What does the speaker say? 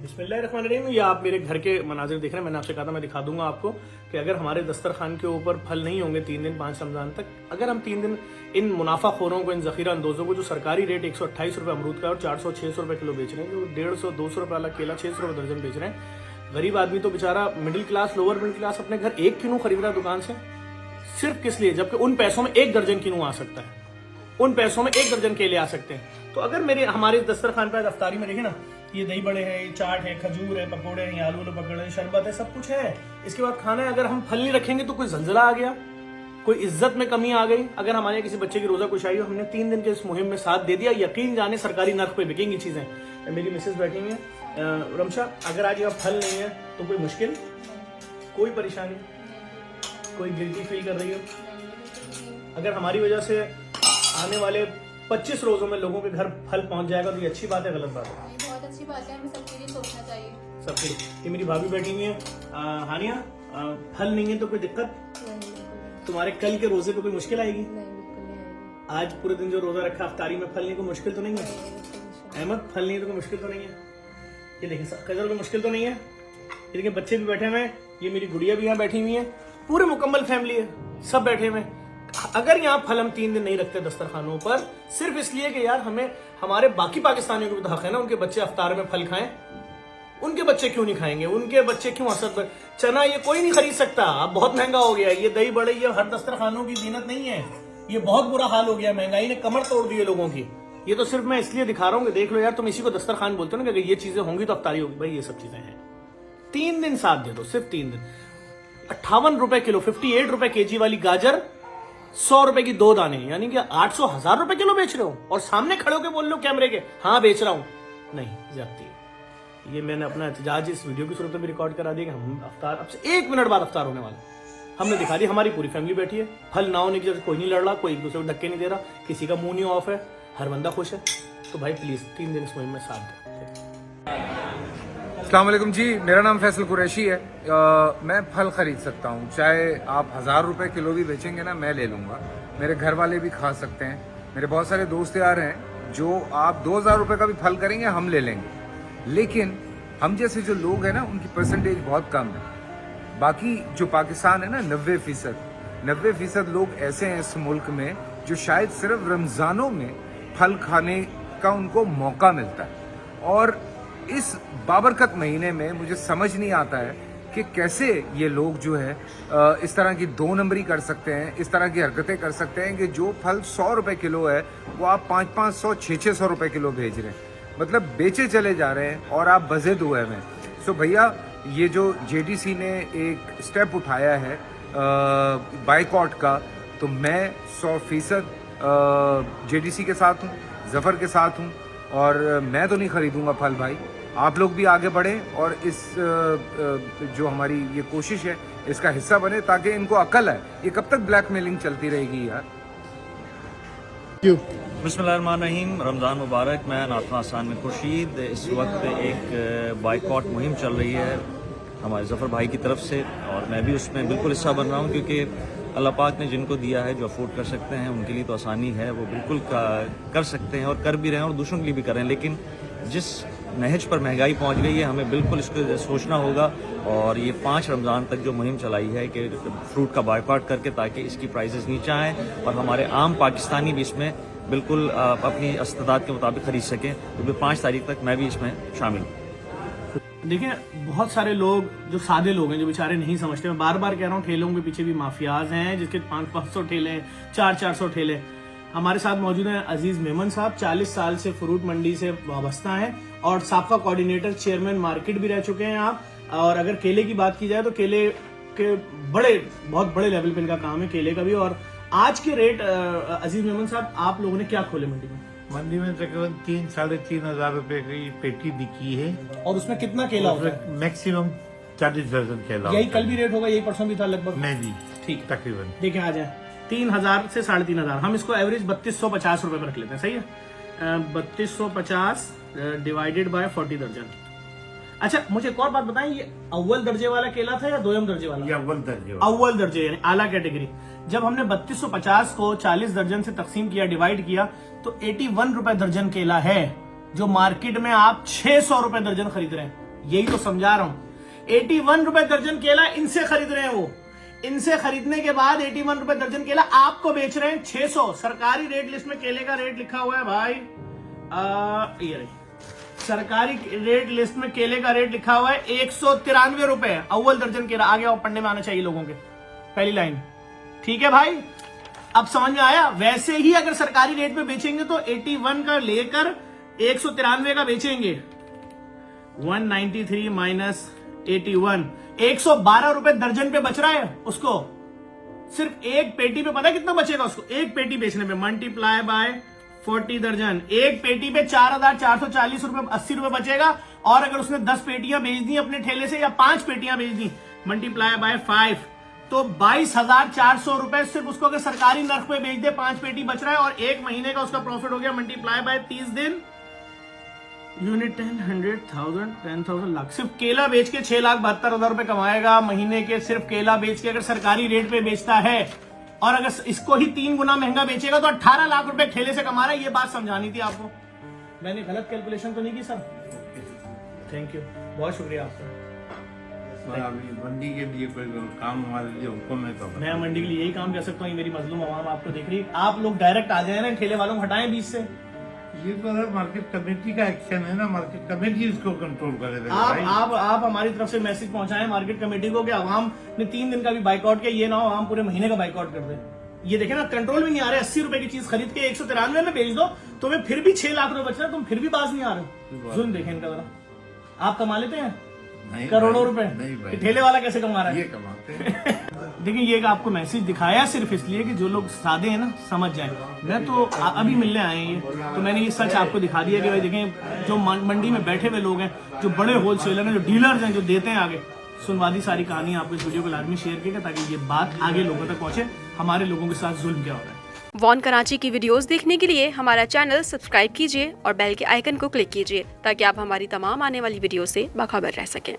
बिस्मिल्लाहिर्रहमानिर्रहीम। ये आप मेरे घर के मनाजिर देख रहे हैं। मैंने आपसे कहा था मैं दिखा दूंगा आपको कि अगर हमारे दस्तरखान के ऊपर फल नहीं होंगे 3 दिन 5 रमजान तक, अगर हम 3 दिन इन मुनाफाखोरों को, इन जखीरा अंदोजों को जो सरकारी रेट 128 रुपये अमरूद का और 400-600 रुपये किलो बेच रहे हैं, जो 150-200 रुपये वाला केला 600 रुपये दर्जन बेच रहे हैं, गरीब आदमी तो बेचारा middle class, lower middle class अपने घर एक किलो खरीद रहा है दुकान से, सिर्फ किस लिए? जबकि उन पैसों में 1 दर्जन किलो आ सकता है, उन पैसों में 1 दर्जन केले आ सकते हैं। तो अगर हमारे दस्तरखान पे अफ्तारी में देखे ना, ये दही बड़े हैं, ये चाट है, खजूर है, पकोड़े हैं, आलू पकौड़े, शरबत है, सब कुछ है। इसके बाद खाना है। अगर हम फल नहीं रखेंगे तो कोई जलजला आ गया, कोई इज्जत में कमी आ गई। अगर हमारे किसी बच्चे की रोजा कुशाई हो, हमने 3 दिन के इस मुहिम में साथ दे दिया, यकीन जाने सरकारी नर्क पे बिकेंगी चीजें। मेरी मिसेज बैठी हुई है। रमशा, अगर आज यहाँ फल नहीं है तो कोई मुश्किल, कोई परेशानी, कोई गिल्टी फील कर रही हो? अगर हमारी वजह से आने वाले 25 रोजों में लोगों के घर फल पहुंच जाएगा तो ये अच्छी बात है, गलत बात है? बहुत अच्छी बात है, हमें सबके लिए सोचना चाहिए। सबके लिए। ये मेरी भाभी बैठी हुई है। हानिया, फल नहीं है तो कोई दिक्कत? तुम्हारे कल के रोजे पे कोई मुश्किल आएगी? आज पूरे दिन जो रोजा रखा अफ्तारी में फल नहीं, कोई मुश्किल तो नहीं है? अहमद, फल नहीं है तो कोई मुश्किल तो नहीं है? ये देखिए कजर, कोई मुश्किल तो नहीं है? ये देखिए बच्चे भी बैठे हुए हैं, ये मेरी गुड़िया भी यहाँ बैठी हुई है, पूरे मुकम्मल फैमिली है, सब बैठे हुए हैं। अगर यहाँ फल हम 3 दिन नहीं रखते दस्तरखानों पर, सिर्फ इसलिए कि यार हमें, हमारे बाकी पाकिस्तानियों को भी तो हक है ना, उनके बच्चे अफ्तार में फल खाएं। उनके बच्चे क्यों नहीं खाएंगे? उनके बच्चे क्यों असद पर? चना ये कोई नहीं खरीद सकता, अब बहुत महंगा हो गया। ये दही बड़े, ये हर दस्तरखानों की जीनत नहीं है। ये बहुत बुरा हाल हो गया, महंगाई ने कमर तोड़ दी है लोगों की। ये तो सिर्फ मैं इसलिए दिखा रहा हूँ कि देख लो यार, तुम इसी को दस्तरखान बोलते हो ना, कि ये चीजें होंगी तो अफ्तारी होगी। भाई ये सब चीजें हैं। 3 दिन साथ दे दो, सिर्फ 3 दिन। 58 रुपए किलो, 58 रुपए केजी वाली गाजर, 100 रुपए की 2 दाने, यानी कि 800-1000 रुपए किलो बेच रहे हो, और सामने खड़े होकर बोल रहे हो कैमरे के, हाँ बेच रहा हूं। नहीं, ज्यादती है। ये मैंने अपना एहतजाज इस वीडियो की सूरत में भी रिकॉर्ड करा दिया कि हम अफ्तार, अब से 1 मिनट बाद अफ्तार होने वाला है। हमने दिखा दिया, हमारी पूरी फैमिली बैठी है, फल ना होने की वजह से कोई नहीं लड़ रहा, कोई एक दूसरे को धक्के नहीं दे रहा, किसी का मुंह नहीं ऑफ है, हर बंदा खुश है। तो भाई प्लीज 3 दिन इस मुहिम में साथ दो। अस्सलाम वालेकुम जी, मेरा नाम फैसल कुरैशी है। मैं फल खरीद सकता हूँ, चाहे आप 1000 रुपए किलो भी बेचेंगे ना, मैं ले लूँगा। मेरे घर वाले भी खा सकते हैं। मेरे बहुत सारे दोस्त यार हैं जो आप 2000 रुपए का भी फल करेंगे हम ले लेंगे। लेकिन हम जैसे जो लोग हैं ना, उनकी परसेंटेज बहुत कम है। बाकी जो पाकिस्तान है ना, 90% लोग ऐसे हैं इस मुल्क में जो शायद सिर्फ रमज़ानों में फल खाने का उनको मौका मिलता है। और इस बाबरकत महीने में मुझे समझ नहीं आता है कि कैसे ये लोग जो है इस तरह की 2 नंबरी कर सकते हैं, इस तरह की हरकतें कर सकते हैं कि जो फल 100 रुपए किलो है वो आप 500-500, 600 रुपए किलो भेज रहे हैं। मतलब बेचे चले जा रहे हैं और आप बज़ेद हुए हैं। सो भैया, ये जो जेडीसी ने एक स्टेप उठाया है बाइकआउट का, तो मैं 100% जेडीसी के साथ हूँ, जफ़र के साथ हूँ। और मैं तो नहीं खरीदूंगा फल भाई। आप लोग भी आगे बढ़ें और इस जो हमारी ये कोशिश है इसका हिस्सा बने, ताकि इनको अकल है। ये कब तक ब्लैकमेलिंग चलती रहेगी यार? बिस्मिल्लाहिर्रहमानिर्रहीम, रमज़ान मुबारक। मैं नाथुन आसान में खुर्शीद। इस वक्त एक बाइकआउट मुहिम चल रही है हमारे जफ़र भाई की तरफ से, और मैं भी उसमें बिल्कुल हिस्सा बन रहा हूँ, क्योंकि अल्लाह पाक ने जिनको दिया है, जो अफोर्ड कर सकते हैं, उनके लिए तो आसानी है, वो बिल्कुल कर सकते हैं और कर भी रहे हैं और दूसरों के लिए भी करें। लेकिन जिस नहज पर महंगाई पहुंच गई है, हमें बिल्कुल इसको सोचना होगा। और ये 5 रमज़ान तक जो मुहिम चलाई है कि फ्रूट का बाइकआउट करके, ताकि इसकी प्राइसेस नीचे आएँ और हमारे आम पाकिस्तानी भी इसमें बिल्कुल अपनी इस्तेदाद के मुताबिक खरीद सकें। तो 5 तारीख तक मैं भी इसमें शामिल हूँ। देखिए, बहुत सारे लोग जो सादे लोग हैं, जो बेचारे नहीं समझते, मैं बार बार कह रहा हूँ, ठेलों के पीछे भी माफियाज हैं, जिसके 500-500 ठेले हैं, 400-400 ठेले। हमारे साथ मौजूद हैं अजीज मेमन साहब, 40 साल से फ्रूट मंडी से वाबस्ता हैं और साबका कोऑर्डिनेटर, चेयरमैन मार्केट भी रह चुके हैं आप। और अगर केले की बात की जाए तो केले के बहुत बड़े लेवल पे इनका काम है, केले का भी। और आज के रेट, अजीज मेमन साहब, आप लोगों ने क्या खोले मंडी में? मंडी में तकरीबन 3-3.5 हजार रुपए की पेटी बिकी है। और उसमें कितना केला होता है? मैक्सिमम 40 दर्जन केला। यही कल भी रेट होगा, यही परसों भी था लगभग? नहीं जी, ठीक, तकरीबन देखिए आ जाए 3000 से 3500, हम इसको एवरेज 3250 रुपए पर रख लेते हैं। सही है? 3250 डिवाइडेड बाय 40 दर्जन। अच्छा, मुझे एक और बात बताएं, ये अव्वल दर्जे वाला केला था या दोयम दर्जे वाला? ये अव्वल दर्जे। अव्वल दर्जे यानी आला कैटेगरी। जब हमने 3250 को 40 दर्जन से तकसीम किया, डिवाइड किया, तो 81 रुपए दर्जन केला है, जो मार्केट में आप 600 रुपए दर्जन खरीद रहे हैं। यही तो समझा रहा हूं। 81 रुपए दर्जन केला इनसे खरीद रहे हैं वो, इनसे खरीदने के बाद 81 रुपए दर्जन केला आपको बेच रहे हैं 600। सरकारी रेट लिस्ट में केले का रेट लिखा हुआ है भाई, ये रही सरकारी रेट लिस्ट में केले का रेट लिखा हुआ है 193 रुपए अव्वल दर्जन केला। आगे और पढ़ने में आना चाहिए लोगों के, पहली लाइन। ठीक है भाई, अब समझ में आया। वैसे ही अगर सरकारी रेट पे बेचेंगे तो 81 का लेकर 193 का बेचेंगे। 193 माइनस 81, 112 रुपए दर्जन पे बच रहा है उसको। सिर्फ एक पेटी पे पता है कितना बचेगा उसको, एक पेटी बेचने पे मल्टीप्लाई बाय 40 दर्जन, एक पेटी पे 4,440 रुपए 80 रुपए बचेगा। और अगर उसने 10 पेटियां बेच दी अपने ठेले से या 5 पेटियां बेच दी मल्टीप्लाई बाय 5, तो 22,400 रुपए सिर्फ उसको अगर सरकारी नर्क पे बेच दे, 5 पेटी बच रहा है और एक महीने का उसका प्रॉफिट हो गया मल्टीप्लाई बाय 30 दिन, यूनिट 10, 100,000, 10,000 लाख। सिर्फ केला बेच के 6,72,000 रुपए कमाएगा महीने के, सिर्फ केला बेच के अगर सरकारी रेट पे बेचता है। और अगर इसको ही 3 गुना महंगा बेचेगा तो 18 लाख रुपए ठेले से कमा रहा है। ये बात समझानी थी आपको। मैंने गलत कैलकुलेशन तो नहीं की सर? थैंक यू, बहुत शुक्रिया आपका। मंडी के लिए कोई काम हमारे लिए हुक्म है तो मैं मंडी के लिए यही काम कर सकता हूँ। ये मेरी मजलूम आवाम आपको देख रही है। आप लोग डायरेक्ट आ जाए ना, ठेले वालों को हटाएं बीच से। ये तो है मार्केट कमेटी का एक्शन है ना, मार्केट कमेटी इसको कंट्रोल करेगा। आप हमारी तरफ से मैसेज पहुंचाएं मार्केट कमेटी को कि आवाम ने 3 दिन का भी बाइकआउट किया, ये ना हो आवाम पूरे महीने का बाइकआउट कर दे। ये देखे ना, कंट्रोल में नहीं आ रहे। 80 रुपए की चीज खरीद के 193 में बेच दो, तुम्हें फिर भी 6 लाख रुपए बच रहा है, तुम फिर भी बाज नहीं आ रहे। जुल्म देखें इनका जरा। आप कमा लेते हैं करोड़ों रुपए, ठेले वाला कैसे कमा रहा है? ये कमाते हैं। देखिए, ये आपको मैसेज दिखाया सिर्फ इसलिए कि जो लोग सादे हैं ना समझ जाएं। मैं तो अभी मिलने आए हैं ये, तो मैंने ये सच आपको दिखा दिया कि भाई देखें, जो मंडी में बैठे हुए लोग हैं, जो बड़े होलसेलर हैं, जो डीलर्स हैं, जो देते हैं आगे, सुनवा दी सारी कहानी। आपको इस वीडियो को लाजमी शेयर कीजिएगा ताकि ये बात आगे लोगों तक पहुंचे, हमारे लोगों के साथ जुल्म क्या हो रहा है। वॉन कराची की वीडियोस देखने के लिए हमारा चैनल सब्सक्राइब कीजिए और बेल के आइकन को क्लिक कीजिए ताकि आप हमारी तमाम आने वाली वीडियो से बाखबर रह सकें।